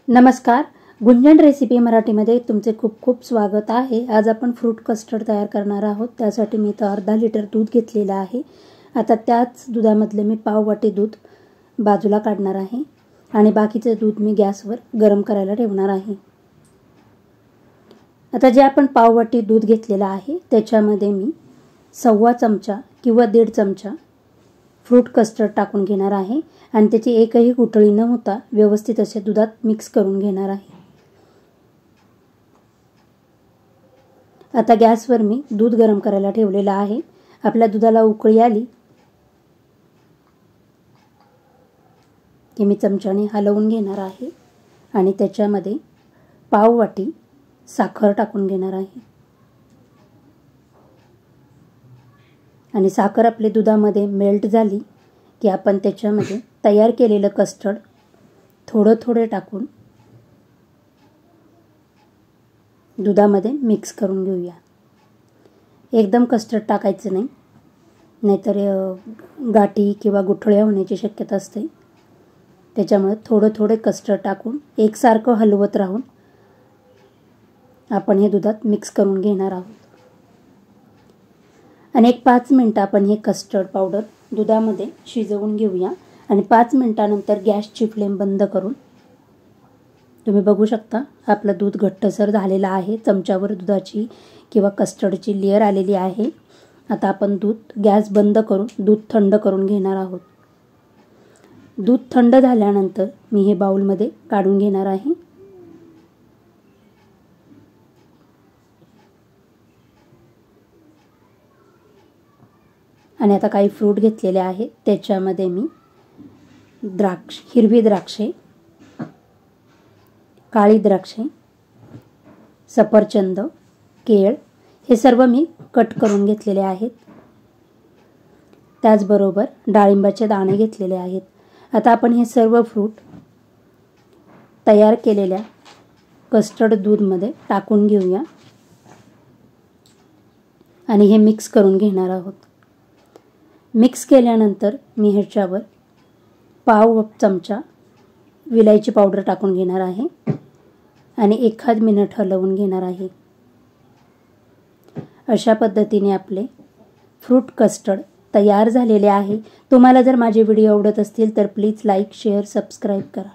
नमस्कार, गुंजन रेसिपी मराठीमध्ये तुमचे खूप खूप स्वागत आहे। आज आपण फ्रूट कस्टर्ड तयार करणार आहोत। त्यासाठी मी इथे अर्धा लिटर दूध घेतलेलं आहे। आता त्याच दुधामधले मी पाव वाटी दूध बाजूला काढणार आहे आणि बाकीचे दूध मी गॅसवर गरम करायला ठेवणार आहे। आता जे आपण पाव वाटी दूध घेतलेलं आहे त्याच्यामध्ये मी 1/2 चमचा किंवा 1.5 चमचा फ्रूट कस्टर्ड टाकून घेणार आहे आणि त्याची एकही गुठळी न होता व्यवस्थित असे दुधात मिक्स करून घेणार आहे। आता गॅसवर मी दूध गरम करायला ठेवलेलं आहे। आपल्या दुधाला उकळी आली की मी चमच्याने हलवून घेणार आहे आणि त्याच्यामध्ये पाव वाटी साखर टाकून घेणार आहे आणि साखर आपल्या दुधामध्ये मेल्ट झाली की आपण त्याच्यामध्ये तयार केलेलं कस्टर्ड थोडं थोडं टाकून दुधामध्ये मिक्स करून घेऊया। एकदम कस्टर्ड टाकायचं नाही, नाहीतर गाठी किंवा गुठळ्या होण्याची शक्यता असते। त्याच्यामुळे थोडं थोडं कस्टर्ड टाकून एकसारखं हलवत राहून आपण हे दुधात मिक्स करून घेणार आहोत आणि 5 मिनिटं आपण हे कस्टर्ड पावडर दुधामध्ये शिजवून घेऊया आणि 5 मिनिटानंतर गॅसची फ्लेम बंद करून तुम्ही बघू शकता आपलं दूध घट्टसर झालेलं आहे। चमच्यावर दुधाची किंवा कस्टर्डची लेयर आलेली आहे। आता आपण गॅस बंद करून दूध थंड करून घेणार आहोत। दूध थंड झाल्यानंतर मी हे बाउलमध्ये काढून घेणार आहे आणि आता काही फ्रूट घेतलेले आहेत। त्याच्यामध्ये मी हिरवी द्राक्षे, काळी द्राक्षे, सफरचंद, केळ हे सर्व मी कट करून घेतलेले आहेत। त्याचबरोबर डाळिंबाचे दाणे घेतलेले आहेत। आता आपण हे सर्व फ्रूट तयार केलेल्या कस्टर्ड दूधमध्ये टाकून घेऊया आणि हे मिक्स करून घेणार आहोत। मिक्स केल्यानंतर मी ह्याच्यावर पाव चमचा विलायची पावडर टाकून घेणार आहे आणि 1 मिनिट हलवून घेणार आहे। अशा पद्धतीने आपले फ्रूट कस्टर्ड तयार झालेले आहे। तुम्हाला जर माझे व्हिडिओ आवडत असतील तर प्लीज लाईक, शेअर, सबस्क्राइब करा।